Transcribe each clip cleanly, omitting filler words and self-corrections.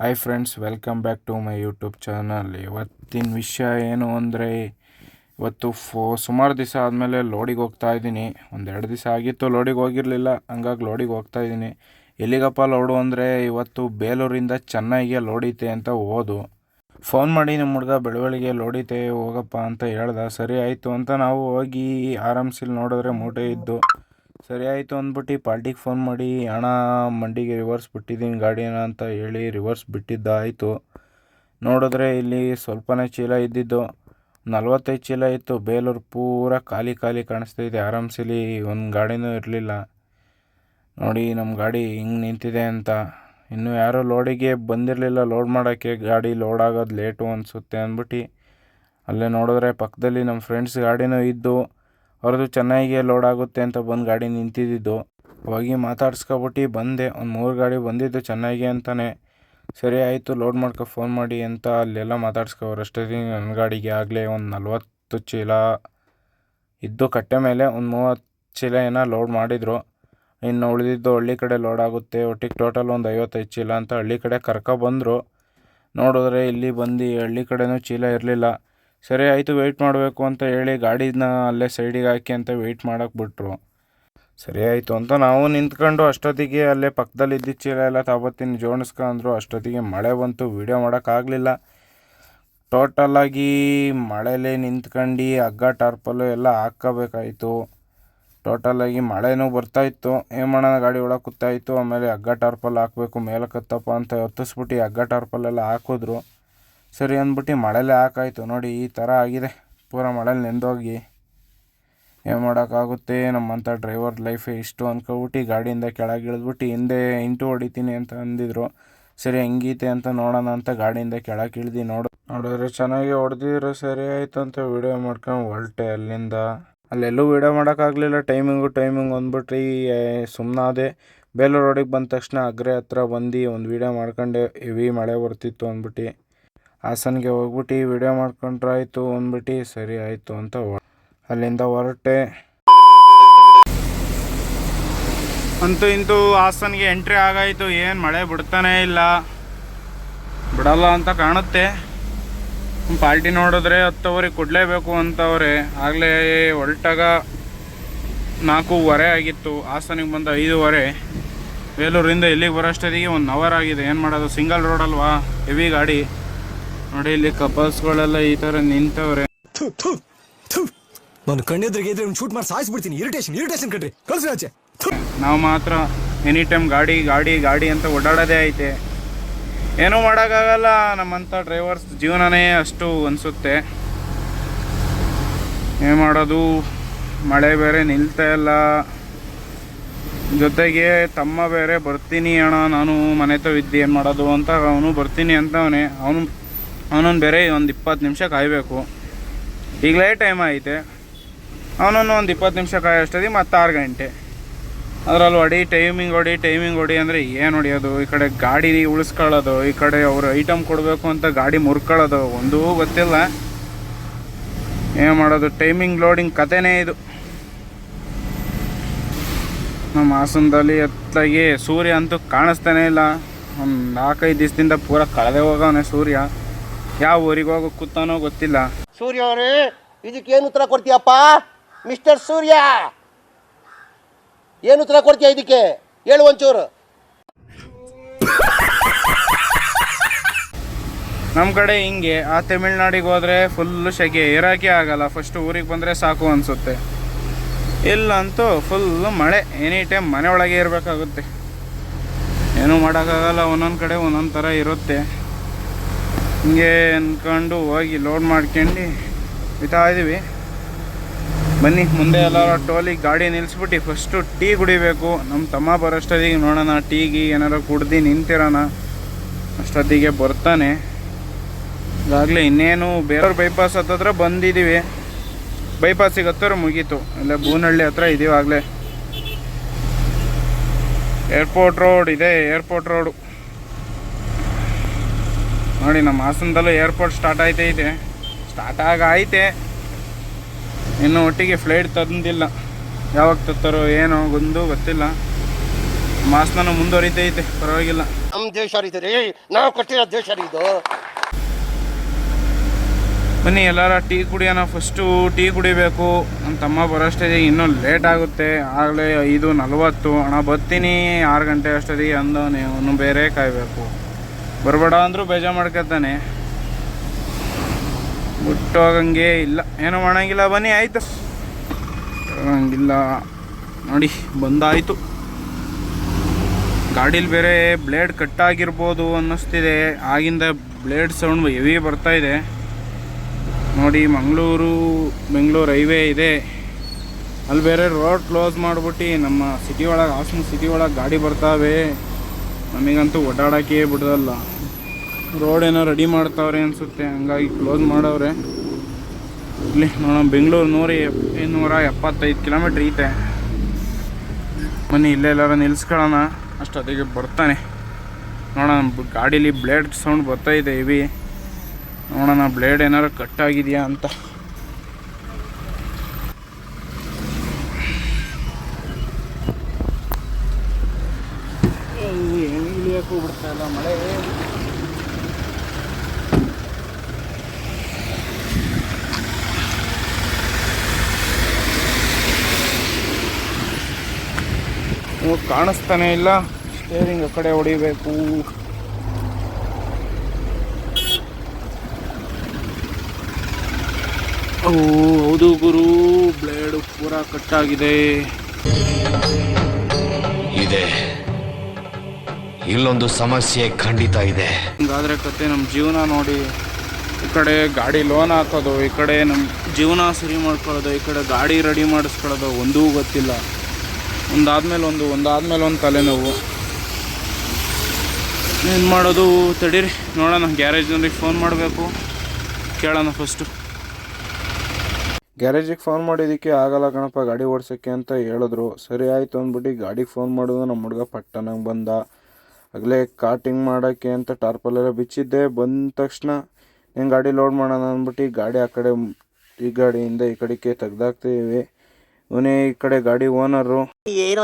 Hi friends, welcome back to my YouTube channel. ಇವತ್ತಿನ ವಿಷಯ ಏನು ಅಂದರೆ, ಇವತ್ತು ಸುಮಾರು ದಿವಸ ಆದಮೇಲೆ ಲೋಡಿಗೆ ಹೋಗ್ತಾ ಇದ್ದೀನಿ. 1-2 ದಿವಸ ಆಗಿತ್ತು ಲೋಡಿಗೆ ಹೋಗಿರಲಿಲ್ಲ, ಹಂಗಾಗಿ ಲೋಡಿಗೆ ಹೋಗ್ತಾ ಇದ್ದೀನಿ. ಎಲ್ಲಿಗಪ್ಪ ಲೋಡು ಅಂದರೆ, ಇವತ್ತು ಬೇಲೂರಿಂದ ಚೆನ್ನೈಗೆ ಲೋಡೈತೆ ಅಂತ ಫೋನ್ ಮಾಡಿ ನಮ್ಮ ಹುಡುಗ ಬೆಳವಳಿಗೆ ಲೋಡೈತೆ ಹೋಗಪ್ಪ ಅಂತ ಹೇಳ್ದ. ಸರಿ ಆಯಿತು ಅಂತ ನಾವು ಹೋಗಿ ಆರಾಮ್ಸಿಲ್ ನೋಡಿದ್ರೆ ಮೂಟೆ ಇದ್ದು. ಸರಿ ಆಯಿತು ಅಂದ್ಬಿಟ್ಟು ಪಾರ್ಟಿಗೆ ಫೋನ್ ಮಾಡಿ, ಹಣ ಮಂಡಿಗೆ ರಿವರ್ಸ್ ಬಿಟ್ಟಿದ್ದೀನಿ ಗಾಡಿನ ಅಂತ ಹೇಳಿ ರಿವರ್ಸ್ ಬಿಟ್ಟಿದ್ದಾಯಿತು. ನೋಡಿದ್ರೆ ಇಲ್ಲಿ ಸ್ವಲ್ಪನೇ ಚೀಲ ಇದ್ದಿದ್ದು, 45 ಚೀಲ ಇತ್ತು. ಬೇಲೂರು ಪೂರ ಖಾಲಿ ಕಾಣಿಸ್ತಾ ಇದೆ. ಆರಾಮ್ಸಿಲಿ ಒಂದು ಗಾಡಿನೂ ಇರಲಿಲ್ಲ. ನೋಡಿ ನಮ್ಮ ಗಾಡಿ ಹಿಂಗೆ ನಿಂತಿದೆ ಅಂತ. ಇನ್ನೂ ಯಾರೂ ಲೋಡಿಗೆ ಬಂದಿರಲಿಲ್ಲ. ಲೋಡ್ ಮಾಡೋಕ್ಕೆ ಗಾಡಿ ಲೋಡ್ ಆಗೋದು ಲೇಟು ಅನಿಸುತ್ತೆ ಅಂದ್ಬಿಟ್ಟು ಅಲ್ಲೇ ನೋಡಿದ್ರೆ ಪಕ್ಕದಲ್ಲಿ ನಮ್ಮ ಫ್ರೆಂಡ್ಸ್ ಗಾಡಿನೂ ಇದ್ದು, ಅವ್ರದ್ದು ಚೆನ್ನೈಗೆ ಲೋಡ್ ಆಗುತ್ತೆ ಅಂತ ಬಂದು ಗಾಡಿ ನಿಂತಿದ್ದು. ಹೋಗಿ ಮಾತಾಡ್ಸ್ಕೊಬಿಟ್ಟು ಬಂದೆ. ಒಂದು 3 ಗಾಡಿ ಬಂದಿದ್ದು ಚೆನ್ನೈಗೆ ಅಂತಲೇ. ಸರಿ ಆಯಿತು, ಲೋಡ್ ಮಾಡ್ಕೊ ಫೋನ್ ಮಾಡಿ ಅಂತ ಅಲ್ಲೆಲ್ಲ ಮಾತಾಡ್ಸ್ಕೊವ್ರು. ಅಷ್ಟೊತ್ತಿಗೆ ನನ್ನ ಗಾಡಿಗೆ ಆಗಲೇ ಒಂದು 40 ಚೀಲ ಇದ್ದು ಕಟ್ಟೆ ಮೇಲೆ, ಒಂದು 30 ಚೀಲ ಏನೋ ಲೋಡ್ ಮಾಡಿದರು. ಇನ್ನು ಉಳಿದಿದ್ದು ಹಳ್ಳಿ ಕಡೆ ಲೋಡ್ ಆಗುತ್ತೆ. ಒಟ್ಟಿಗೆ ಟೋಟಲ್ ಒಂದು 55 ಚೀಲ ಅಂತ ಹಳ್ಳಿ ಕಡೆ ಕರ್ಕೊಬಂದರು. ನೋಡಿದ್ರೆ ಇಲ್ಲಿ ಬಂದು ಹಳ್ಳಿ ಕಡೆನೂ ಚೀಲ ಇರಲಿಲ್ಲ. ಸರಿ ಆಯಿತು, ವೆಯ್ಟ್ ಮಾಡಬೇಕು ಅಂತ ಹೇಳಿ ಗಾಡಿನ ಅಲ್ಲೇ ಸೈಡಿಗೆ ಹಾಕಿ ಅಂತ ವೆಯ್ಟ್ ಮಾಡೋಕ್ಕೆ ಬಿಟ್ಟರು. ಸರಿ ಆಯಿತು ಅಂತ ನಾವು ನಿಂತ್ಕೊಂಡು ಅಷ್ಟೊತ್ತಿಗೆ ಅಲ್ಲೇ ಪಕ್ಕದಲ್ಲಿ ಇದ್ದಿದ್ದ ಚೀಲ ಎಲ್ಲ ತಗೋತೀನಿ ಜೋಡಿಸ್ಕೊಂಡ್ರು. ಅಷ್ಟೊತ್ತಿಗೆ ಮಳೆ ಬಂತು, ವೀಡಿಯೋ ಮಾಡೋಕ್ಕಾಗಲಿಲ್ಲ. ಟೋಟಲಾಗಿ ಮಳೆಲೇ ನಿಂತ್ಕೊಂಡು ಹಗ್ಗ ಟಾರ್ಪಲ್ಲು ಎಲ್ಲ ಹಾಕ್ಕೋಬೇಕಾಯಿತು. ಟೋಟಲಾಗಿ ಮಳೆನೂ ಬರ್ತಾಯಿತ್ತು. ಏನು ಮಾಡೋಣ, ಗಾಡಿ ಒಳಗೆ ಕೂತಾಯಿತ್ತು. ಆಮೇಲೆ ಹಗ್ಗ ಟಾರ್ಪಲ್ ಹಾಕಬೇಕು, ಮೇಲೆ ಕತ್ತಪ್ಪ ಅಂತ ಹೊತ್ತಿಸ್ಬಿಟ್ಟು ಹಗ್ಗ ಟಾರ್ಪಲ್ಲೆಲ್ಲ ಹಾಕಿದ್ರು. ಸರಿ ಅಂದ್ಬಿಟ್ಟು ಮಳೆಲೇ ಹಾಕಾಯಿತು. ನೋಡಿ ಈ ಥರ ಆಗಿದೆ, ಪೂರ ಮಳೇಲಿ ನೆಂದೋಗಿ. ಏನು ಮಾಡೋಕ್ಕಾಗುತ್ತೆ, ನಮ್ಮಂಥ ಡ್ರೈವರ್ ಲೈಫೇ ಇಷ್ಟು ಅಂದ್ಕೊಬಿಟ್ಟು ಗಾಡಿಯಿಂದ ಕೆಳಗೆ ಇಳಿದ್ಬಿಟ್ಟು ಹಿಂದೆ ಇಂಟು ಹೊಡಿತೀನಿ ಅಂತ ಅಂದಿದ್ರು. ಸರಿ ಹೆಂಗೈತೆ ಅಂತ ನೋಡೋಣ ಅಂತ ಗಾಡಿಯಿಂದ ಕೆಳಗೆ ಇಳ್ದು ನೋಡಿದ್ರೆ ಚೆನ್ನಾಗಿ ಹೊಡೆದಿದ್ರು. ಸರಿ ಆಯಿತು ಅಂತ ವೀಡಿಯೋ ಮಾಡ್ಕೊಂಡು ಹೊರಟೆ ಅಲ್ಲಿಂದ. ಅಲ್ಲೆಲ್ಲೂ ವೀಡಿಯೋ ಮಾಡೋಕ್ಕಾಗಲಿಲ್ಲ, ಟೈಮಿಂಗ್ ಅಂದ್ಬಿಟ್ಟು ಸುಮ್ಮನಾದೆ. ಬೇಲೂರು ರೋಡಿಗೆ ಬಂದ ತಕ್ಷಣ ಅಗ್ರೆ ಹತ್ರ ಬಂದು ಒಂದು ವೀಡಿಯೋ ಮಾಡ್ಕೊಂಡೆ. ಹೆವಿ ಮಳೆ ಬರ್ತಿತ್ತು ಅಂದ್ಬಿಟ್ಟು ಹಾಸನ್ಗೆ ಹೋಗ್ಬಿಟ್ಟು ವೀಡಿಯೋ ಮಾಡ್ಕೊಂಡ್ರಾಯ್ತು ಅಂದ್ಬಿಟ್ಟು ಸರಿ ಆಯಿತು ಅಂತ ಅಲ್ಲಿಂದ ಹೊರಟೆ. ಅಂತೂ ಇಂತೂ ಹಾಸನ್ಗೆ ಎಂಟ್ರಿ ಆಗಾಯಿತು. ಏನು ಮಳೆ ಬಿಡ್ತಾನೇ ಇಲ್ಲ, ಬಿಡಲ್ಲ ಅಂತ ಕಾಣುತ್ತೆ. ಪಾರ್ಟಿ ನೋಡಿದ್ರೆ 10 ಕೊಡಲೇಬೇಕು ಅಂತವ್ರೆ. ಆಗಲೇ ಹೊರಟಾಗ 4:15 ಆಗಿತ್ತು. ಹಾಸನಿಗೆ ಬಂದ 5:15. ಬೇಲೂರಿಂದ ಇಲ್ಲಿಗೆ ಬರೋಷ್ಟೊತ್ತಿಗೆ 1 ಅವರ್ ಆಗಿದೆ. ಏನು ಮಾಡೋದು, ಸಿಂಗಲ್ ರೋಡ್ ಅಲ್ವಾ, ಹೆವಿ ಗಾಡಿ. ನೋಡಿ ಇಲ್ಲಿ ಕಪಲ್ಸ್ಗಳೆಲ್ಲ ಈ ಥರ ನಿಂತವ್ರೆ. ನಾನು ಕಣ್ಣೆದ್ರಿಗೆ ಇದ್ರೆ ಶೂಟ್ ಮಾಡಿ ಸಾಯಿಸ್ಬಿಡ್ತೀನಿ. ಇರಿಟೇಷನ್ ಕಣ್ರಿ, ಕಳ್ಸಿ ಆಚೆ. ನಾವು ಮಾತ್ರ ಎನಿ ಟೈಮ್ ಗಾಡಿ ಅಂತ ಓಡಾಡೋದೇ ಐತೆ. ಏನೂ ಮಾಡೋಕ್ಕಾಗಲ್ಲ. ನಮ್ಮಂಥ ಡ್ರೈವರ್ಸ್ ಜೀವನನೇ ಅಷ್ಟು ಅನಿಸುತ್ತೆ. ಏನು ಮಾಡೋದು, ಮಳೆ ಬೇರೆ ನಿಲ್ತಾ ಇಲ್ಲ. ಜೊತೆಗೆ ತಮ್ಮ ಬೇರೆ ಬರ್ತೀನಿ ಅಣ್ಣ, ನಾನು ಮನೆ ಇದ್ದು ಏನು ಮಾಡೋದು ಅಂತ ಅವನು ಬರ್ತೀನಿ ಅಂತವನೇ. ಅವನನ್ನು ಬೇರೆ ಒಂದು 20 ನಿಮಿಷ ಕಾಯಬೇಕು. ಈಗಲೇ ಟೈಮ್ ಐತೆ. ಅವನನ್ನು ಒಂದು 20 ನಿಮಿಷ ಕಾಯೋಷ್ಟೊತ್ತಿಗೆ ಮತ್ತೆ 6 ಗಂಟೆ. ಅದರಲ್ಲಿ ಟೈಮಿಂಗ್ ಹೊಡಿ ಅಂದರೆ ಏನು ಹೊಡಿಯೋದು? ಈ ಕಡೆ ಗಾಡಿ ಉಳಿಸ್ಕೊಳ್ಳೋದು, ಈ ಕಡೆ ಅವರು ಐಟಮ್ ಕೊಡಬೇಕು ಅಂತ ಗಾಡಿ ಮುರ್ಕೊಳ್ಳೋದು, ಒಂದೂ ಗೊತ್ತಿಲ್ಲ. ಏನು ಮಾಡೋದು, ಟೈಮಿಂಗ್ ಲೋಡಿಂಗ್ ಕಥೆನೇ ಇದು. ನಮ್ಮ ಹಾಸನದಲ್ಲಿ ಎತ್ತಲಾಗಿ ಸೂರ್ಯ ಅಂತೂ ಕಾಣಿಸ್ತಾನೇ ಇಲ್ಲ. ಒಂದು 4-5 ದಿವಸದಿಂದ ಪೂರ ಕಳೆದೇ ಹೋಗವನೆ ಸೂರ್ಯ. ಯಾವ ಊರಿಗೆ ಹೋಗೋ ಕೂತಾನೋ ಗೊತ್ತಿಲ್ಲ. ಸೂರ್ಯ ಅವರೇ, ಇದಕ್ಕೇನು ಉತ್ತರ ಕೊಡ್ತೀಯಪ್ಪ? ಮಿಸ್ಟರ್ ಸೂರ್ಯ, ಏನು ಉತ್ತರ ಕೊಡ್ತೀಯ ಇದಕ್ಕೆ? ಹೇಳು ಒಂಚೂರು. ನಮ್ಮ ಕಡೆ ಹಿಂಗೆ. ಆ ತಮಿಳ್ನಾಡಿಗೆ ಹೋದರೆ ಫುಲ್ಲು ಸೆಕೆ, ಇರೋಕ್ಕೆ ಆಗಲ್ಲ. ಫಸ್ಟು ಊರಿಗೆ ಬಂದರೆ ಸಾಕು ಅನಿಸುತ್ತೆ. ಇಲ್ಲಂತೂ ಫುಲ್ಲು ಮಳೆ, ಎನಿ ಟೈಮ್ ಮನೆ ಒಳಗೆ ಇರಬೇಕಾಗುತ್ತೆ. ಏನೂ ಮಾಡೋಕ್ಕಾಗಲ್ಲ. ಒಂದೊಂದು ಕಡೆ ಒಂದೊಂದು ಥರ ಇರುತ್ತೆ. ಹಿಂಗೆ ಅಂದ್ಕೊಂಡು ಹೋಗಿ ಲೋಡ್ ಮಾಡ್ಕೊಂಡು ಬಿತ್ತಾ ಇದ್ದೀವಿ. ಬನ್ನಿ, ಮುಂದೆ ಎಲ್ಲರ ಟೋಲಿಗೆ ಗಾಡಿ ನಿಲ್ಲಿಸ್ಬಿಟ್ಟು ಫಸ್ಟು ಟೀ ಕುಡಿಬೇಕು. ನಮ್ಮ ತಮ್ಮ ಬರೋಷ್ಟೊತ್ತಿಗೆ ನೋಡೋಣ, ಟೀಗೆ ಏನಾರು ಕುಡ್ದು ನಿಂತಿರೋಣ. ಅಷ್ಟೊತ್ತಿಗೆ ಬರ್ತಾನೆ. ಈಗಾಗಲೇ ಇನ್ನೇನು ಬೇರೆಯವ್ರ ಬೈಪಾಸ್ ಹತ್ತಿರ ಬಂದಿದ್ದೀವಿ. ಬೈಪಾಸಿಗೆ ಹತ್ತಿರ ಮುಗೀತು. ಇಲ್ಲ ಬೂನಹಳ್ಳಿ ಹತ್ರ ಇದ್ದೀವಿ. ಆಗಲೇ ಏರ್ಪೋರ್ಟ್ ರೋಡ್ ಇದೆ. ಏರ್ಪೋರ್ಟ್ ರೋಡು ನೋಡಿ. ನಮ್ಮ ಹಾಸನದಲ್ಲೂ ಏರ್ಪೋರ್ಟ್ ಸ್ಟಾರ್ಟ್ ಆಗೈತೆ. ಇನ್ನು ಒಟ್ಟಿಗೆ ಫ್ಲೈಟ್ ತಂದಿಲ್ಲ. ಯಾವಾಗ ತತ್ತಾರೋ ಏನೋ ಒಂದು ಗೊತ್ತಿಲ್ಲ. ಹಾಸನ ಮುಂದುವರಿತೈತೆ, ಪರವಾಗಿಲ್ಲ. ನಮ್ಮ ದೇಶ ಇದು ರೀ, ನಾವು ಕೊಟ್ಟಿರೋ ದೇಶ ರೀ ಇದು. ಬನ್ನಿ ಎಲ್ಲರ ಟೀ ಕುಡಿಯೋಣ. ಫಸ್ಟು ಟೀ ಕುಡಿಬೇಕು. ನಮ್ಮ ತಮ್ಮ ಬರೋಷ್ಟೇ ಇನ್ನೂ ಲೇಟ್ ಆಗುತ್ತೆ. ಆಗಲೇ 5:40. ಅಣ್ಣ ಬರ್ತೀನಿ 6 ಗಂಟೆ ಅಷ್ಟೊತ್ತಿಗೆ ಅಂದವನೇ. ಅವನು ಬೇರೆ ಕಾಯಬೇಕು. ಬರಬೇಡ ಅಂದರೂ ಬೇಜಾರು ಮಾಡ್ಕೊತಾನೆ. ಬಿಟ್ಟೋಗಂಗೆ ಇಲ್ಲ, ಏನೂ ಮಾಡೋಂಗಿಲ್ಲ. ಬನ್ನಿ ಆಯಿತು, ಹಂಗಿಲ್ಲ ನೋಡಿ ಬಂದಾಯಿತು. ಗಾಡೀಲಿ ಬೇರೆ ಬ್ಲೇಡ್ ಕಟ್ಟಾಗಿರ್ಬೋದು ಅನ್ನಿಸ್ತಿದೆ. ಆಗಿಂದ ಬ್ಲೇಡ್ ಸೌಂಡ್ ಹೆವಿ ಬರ್ತಾಯಿದೆ ನೋಡಿ. ಬೆಂಗಳೂರು ಹೈವೇ ಇದೆ, ಅಲ್ಲಿ ಬೇರೆ ರೋಡ್ ಕ್ಲೋಸ್ ಮಾಡಿಬಿಟ್ಟು ನಮ್ಮ ಸಿಟಿ ಒಳಗೆ, ಹಾಸನ ಸಿಟಿ ಒಳಗೆ ಗಾಡಿ ಬರ್ತಾವೆ. ನಮಗಂತೂ ಓಡಾಡೋಕ್ಕೆ ಬಿಡೋಲ್ಲ. ರೋಡ್ ಏನೋ ರೆಡಿ ಮಾಡ್ತಾವ್ರೆ ಅನಿಸುತ್ತೆ, ಹಂಗಾಗಿ ಕ್ಲೋಸ್ ಮಾಡವ್ರೆ. ಇಲ್ಲಿ ನೋಡೋಣ, ಬೆಂಗಳೂರು 175 ಕಿಲೋಮೀಟ್ರ್ ಐತೆ. ಬನ್ನಿ ಇಲ್ಲೇ ಎಲ್ಲಾರ ನಿಲ್ಸ್ಕೊಳ್ಳೋಣ, ಅಷ್ಟೊತ್ತಿಗೆ ಬರ್ತಾನೆ. ನೋಡೋಣ, ಗಾಡೀಲಿ ಬ್ಲೇಡ್ ಸೌಂಡ್ ಬರ್ತಾಯಿದೆ ಹೆವಿ. ನೋಡೋಣ ಬ್ಲೇಡ್ ಏನಾರು ಕಟ್ಟಾಗಿದೆಯಾ ಅಂತ. ಏನು ಇಳಿಯೋಕ್ಕೂ ಬಿಡ್ತಾ ಇಲ್ಲ ಮಳೆ. ಕಾಣಿಸ್ತಾನೆ ಇಲ್ಲ. ಸ್ಟೇರಿಂಗ್ ಆ ಕಡೆ ಹೊಡಿಬೇಕು. ಹೌದು ಗುರು, ಬ್ಲೇಡು ಪೂರ ಕಟ್ಟಾಗಿದೆ. ಇದೆ, ಇಲ್ಲೊಂದು ಸಮಸ್ಯೆ ಖಂಡಿತ ಇದೆ. ಹಿಂಗಾದ್ರೆ ಕತೆ ನಮ್ಮ ಜೀವನ ನೋಡಿ. ಈ ಕಡೆ ಗಾಡಿ ಲೋನ್ ಹಾಕೋದು, ಈ ಕಡೆ ನಮ್ಮ ಜೀವನ ಸರಿ ಮಾಡ್ಕೊಳ್ಳೋದು, ಈ ಕಡೆ ಗಾಡಿ ರೆಡಿ ಮಾಡಿಸ್ಕೊಳ್ಳೋದು, ಒಂದೂ ಗೊತ್ತಿಲ್ಲ. ಒಂದಾದ್ಮೇಲೆ ಒಂದು ತಲೆನೋವು. ಏನು ಮಾಡೋದು ತಡೀರಿ, ನೋಡೋಣ. ಗ್ಯಾರೇಜ್ನವ್ರಿಗೆ ಫೋನ್ ಮಾಡಬೇಕು, ಕೇಳೋಣ ಫಸ್ಟು. ಗ್ಯಾರೇಜಿಗೆ ಫೋನ್ ಮಾಡಿದ್ದಕ್ಕೆ ಆಗಲ್ಲ ಕಣಪ್ಪ ಗಾಡಿ ಓಡ್ಸೋಕ್ಕೆ ಅಂತ ಹೇಳಿದ್ರು. ಸರಿ ಆಯಿತು ಅಂದ್ಬಿಟ್ಟು ಗಾಡಿಗೆ ಫೋನ್ ಮಾಡೋದು. ನಮ್ಮ ಹುಡುಗ ಪಟ್ಟನಾಗ ಬಂದ. ಆಗಲೇ ಕಾಟಿಂಗ್ ಮಾಡೋಕ್ಕೆ ಅಂತ ಟಾರ್ಪಲೆಲ್ಲ ಬಿಚ್ಚಿದ್ದೆ. ಬಂದ ತಕ್ಷಣ ಏನು ಗಾಡಿ ಲೋಡ್ ಮಾಡೋಣ ಅಂದ್ಬಿಟ್ಟು ಗಾಡಿ ಆ ಕಡೆ, ಈ ಗಾಡಿಯಿಂದ ಈ ಕಡೆಗೆ ತೆಗ್ದಾಕ್ತೀವಿ. ಇವನೇ ಈ ಕಡೆ ಗಾಡಿ ಓನರು. ಏನೋ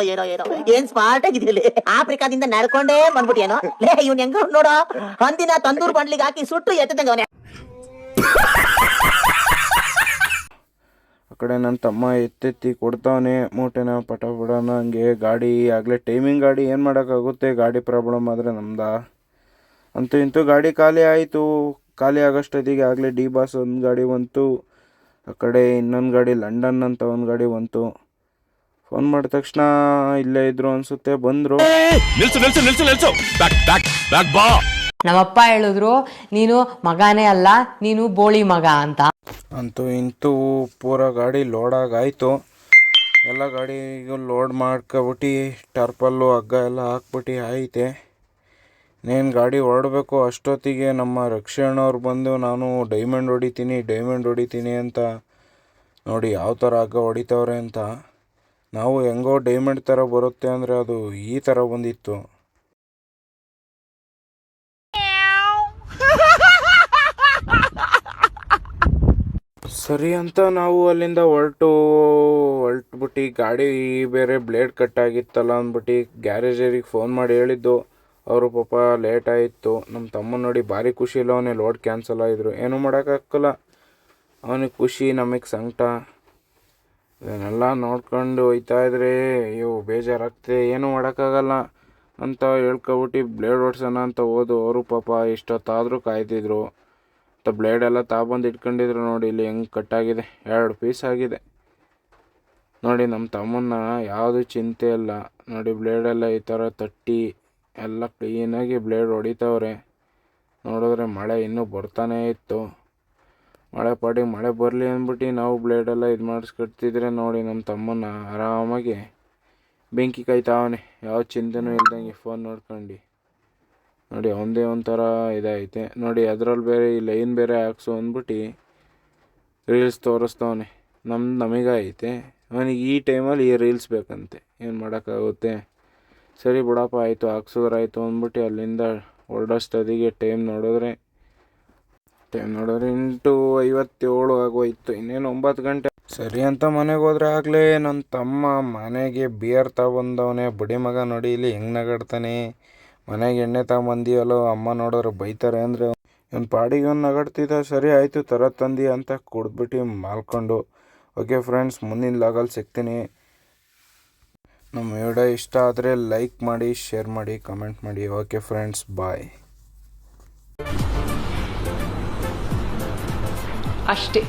ಏನ್ ಸ್ಮಾರ್ಟ್ ಆಗಿದೆಯಲ್ಲ, ಆಫ್ರಿಕಾದಿಂದ ನಡ್ಕೊಂಡೇ ಬಂದ್ಬಿಟ್ಟಿಯೇನೋ. ಲೇ ಇವ್ನ ಹೆಂಗ ನೋಡೋ, ಒಂದಿನ ತಂದೂರ್ ಬಂಡ್ಲಿಗೆ ಹಾಕಿ ಸುಟ್ಟು ಎತ್ತದಂಗ ಅವನೇ. ಆ ಕಡೆ ನನ್ನ ತಮ್ಮ ಎತ್ತೆತ್ತಿ ಕೊಡ್ತಾವನೆ ಮೂಟೆನ ಪಟ ಬಿಡೋಣ. ಹಂಗೆ ಗಾಡಿ ಆಗಲೇ ಟೈಮಿಂಗ್ ಗಾಡಿ, ಏನು ಮಾಡೋಕ್ಕಾಗುತ್ತೆ, ಗಾಡಿ ಪ್ರಾಬ್ಲಮ್ ಆದರೆ ನಮ್ದ. ಅಂತೂ ಇಂತೂ ಗಾಡಿ ಖಾಲಿ ಆಯಿತು. ಖಾಲಿ ಆಗೋಷ್ಟೊತ್ತಿಗೆ ಆಗಲೇ ಡಿ ಬಾಸ್ ಒಂದು ಗಾಡಿ ಬಂತು. ಆ ಕಡೆ ಇನ್ನೊಂದು ಗಾಡಿ ಲಂಡನ್ ಅಂತ ಒಂದು ಗಾಡಿ ಬಂತು. ಫೋನ್ ಮಾಡಿದ ತಕ್ಷಣ ಇಲ್ಲೇ ಇದ್ರು ಅನಿಸುತ್ತೆ, ಬಂದರು. ನಮ್ಮಪ್ಪ ಹೇಳಿದ್ರು, ನೀನು ಮಗನೇ ಅಲ್ಲ, ನೀನು ಬೋಳಿ ಮಗ ಅಂತ. ಅಂತೂ ಇಂತೂ ಪೂರ ಗಾಡಿ ಲೋಡಾಗಾಯಿತು. ಎಲ್ಲ ಗಾಡಿಗೂ ಲೋಡ್ ಮಾಡ್ಕೊಬಿಟ್ಟು ಟರ್ಪಲ್ಲು ಹಗ್ಗ ಎಲ್ಲ ಹಾಕ್ಬಿಟ್ಟು ಐತೆ. ಇನ್ನೇನು ಗಾಡಿ ಹೊರಡಬೇಕು. ಅಷ್ಟೊತ್ತಿಗೆ ನಮ್ಮ ರಕ್ಷಣವ್ರು ಬಂದು, ನಾನು ಡೈಮಂಡ್ ಹೊಡಿತೀನಿ ಅಂತ ನೋಡಿ ಯಾವ ಥರ ಹಗ್ಗ ಹೊಡಿತವ್ರೆ ಅಂತ. ನಾವು ಹೆಂಗೋ ಡೈಮಂಡ್ ಥರ ಬರುತ್ತೆ ಅಂದರೆ ಅದು ಈ ಥರ ಬಂದಿತ್ತು. ಸರಿ ಅಂತ ನಾವು ಅಲ್ಲಿಂದ ಹೊರಟ್ಬಿಟ್ಟು ಗಾಡಿ ಬೇರೆ ಬ್ಲೇಡ್ ಕಟ್ಟಾಗಿತ್ತಲ್ಲ ಅಂದ್ಬಿಟ್ಟು ಗ್ಯಾರೇಜರಿಗೆ ಫೋನ್ ಮಾಡಿ ಹೇಳಿದ್ದು. ಅವರು ಪಾಪ ಲೇಟ್ ಆಯಿತು. ನಮ್ಮ ತಮ್ಮ ನೋಡಿ ಭಾರಿ ಖುಷಿಲ್ಲ, ಅವನೇ ಲೋಡ್ ಕ್ಯಾನ್ಸಲ್ ಆಗಿದ್ರು. ಏನೂ ಮಾಡೋಕ್ಕಾಗಲ್ಲ, ಅವನಿಗೆ ಖುಷಿ, ನಮಗೆ ಸಂಕಟ. ಇದನ್ನೆಲ್ಲ ನೋಡ್ಕೊಂಡು ಹೋಯ್ತಾಯಿದ್ರೆ ಅಯ್ಯೋ ಬೇಜಾರಾಗ್ತದೆ. ಏನೂ ಮಾಡೋಕ್ಕಾಗಲ್ಲ ಅಂತ ಹೇಳ್ಕೊಬಿಟ್ಟು ಬ್ಲೇಡ್ ಓಡಿಸೋಣ ಅಂತ ಹೋದು. ಅವರು ಪಾಪ ಇಷ್ಟೊತ್ತಾದರೂ ಕಾಯ್ತಿದ್ರು. ಮತ್ತು ಬ್ಲೇಡೆಲ್ಲ ತಾಬಂದು ಇಟ್ಕೊಂಡಿದ್ರು. ನೋಡಿ ಇಲ್ಲಿ ಹೆಂಗೆ ಕಟ್ಟಾಗಿದೆ, 2 ಪೀಸ್ ಆಗಿದೆ ನೋಡಿ. ನಮ್ಮ ತಮ್ಮನ್ನ ಯಾವುದು ಚಿಂತೆ ಇಲ್ಲ ನೋಡಿ. ಬ್ಲೇಡೆಲ್ಲ ಈ ಥರ ತಟ್ಟಿ ಎಲ್ಲ ಕ್ಲೀನಾಗಿ ಬ್ಲೇಡ್ ಹೊಡಿತವ್ರೆ. ನೋಡಿದ್ರೆ ಮಳೆ ಇನ್ನೂ ಬರ್ತಾನೇ ಇತ್ತು. ಮಳೆ ಬರಲಿ ಅಂದ್ಬಿಟ್ಟು ನಾವು ಬ್ಲೇಡೆಲ್ಲ ಇದು ಮಾಡಿಸ್ಕೊಡ್ತಿದ್ರೆ ನೋಡಿ ನಮ್ಮ ತಮ್ಮನ್ನ ಆರಾಮಾಗಿ ಬೆಂಕಿ ಕಾಯ್ತಾವನೆ, ಯಾವ ಚಿಂತೆನೂ ಇಲ್ದಂಗೆ ಫೋನ್ ನೋಡ್ಕೊಂಡು. ನೋಡಿ ಒಂದೇ ಒಂಥರ ಇದೈತೆ ನೋಡಿ. ಅದರಲ್ಲಿ ಬೇರೆ ಈ ಲೈನ್ ಬೇರೆ ಹಾಕ್ಸು ಅಂದ್ಬಿಟ್ಟು ರೀಲ್ಸ್ ತೋರಿಸ್ತವನೆ. ನಮಗೈತೆ, ಅವನಿಗೆ ಈ ಟೈಮಲ್ಲಿ ಈ ರೀಲ್ಸ್ ಬೇಕಂತೆ. ಏನು ಮಾಡೋಕ್ಕಾಗುತ್ತೆ. ಸರಿ ಬಿಡಪ್ಪ ಆಯಿತು, ಹಾಕ್ಸಿದ್ರಾಯ್ತು ಅಂದ್ಬಿಟ್ಟು ಅಲ್ಲಿಂದ ಹೊರಡೋಷ್ಟೊತ್ತಿಗೆ ಟೈಮ್ ನೋಡಿದ್ರೆ 8:57 ಆಗೋಯ್ತು. ಇನ್ನೇನು 9 ಗಂಟೆ. ಸರಿ ಅಂತ ಮನೆಗೆ ಹೋದ್ರೆ ಆಗಲೇ ನನ್ನ ತಮ್ಮ ಮನೆಗೆ ಬಿಯರ್ ತಗೊಂಡವನೇ. ಬುಡಿ ಮಗ ನೋಡಿ ಇಲ್ಲಿ ಹೆಂಗೆ ನಗಾಡ್ತಾನೆ. ಮನೆಗೆ ಎಣ್ಣೆ ತಗೊಂಬಂದಿಯಲ್ಲೋ ಅಮ್ಮ ನೋಡೋರು ಬೈತಾರೆ ಅಂದರೆ ಇವನು ಪಾಡಿಗೆ ಅವ್ನು ನಗಾಡ್ತಿದ್ದ. ಸರಿ ಆಯಿತು ತಂದಿ ಅಂತ ಕುಡಿದ್ಬಿಟ್ಟು ಮಾಲ್ಕೊಂಡು. ಓಕೆ ಫ್ರೆಂಡ್ಸ್, ಮುಂದಿನ ಲಾಗಲ್ಲಿ ಸಿಗ್ತೀನಿ. ನಮ್ಮ ವಿಡಿಯೋ ಇಷ್ಟ ಆದರೆ ಲೈಕ್ ಮಾಡಿ, ಶೇರ್ ಮಾಡಿ, ಕಮೆಂಟ್ ಮಾಡಿ. ಓಕೆ ಫ್ರೆಂಡ್ಸ್, ಬಾಯ್. ಅಷ್ಟೇ.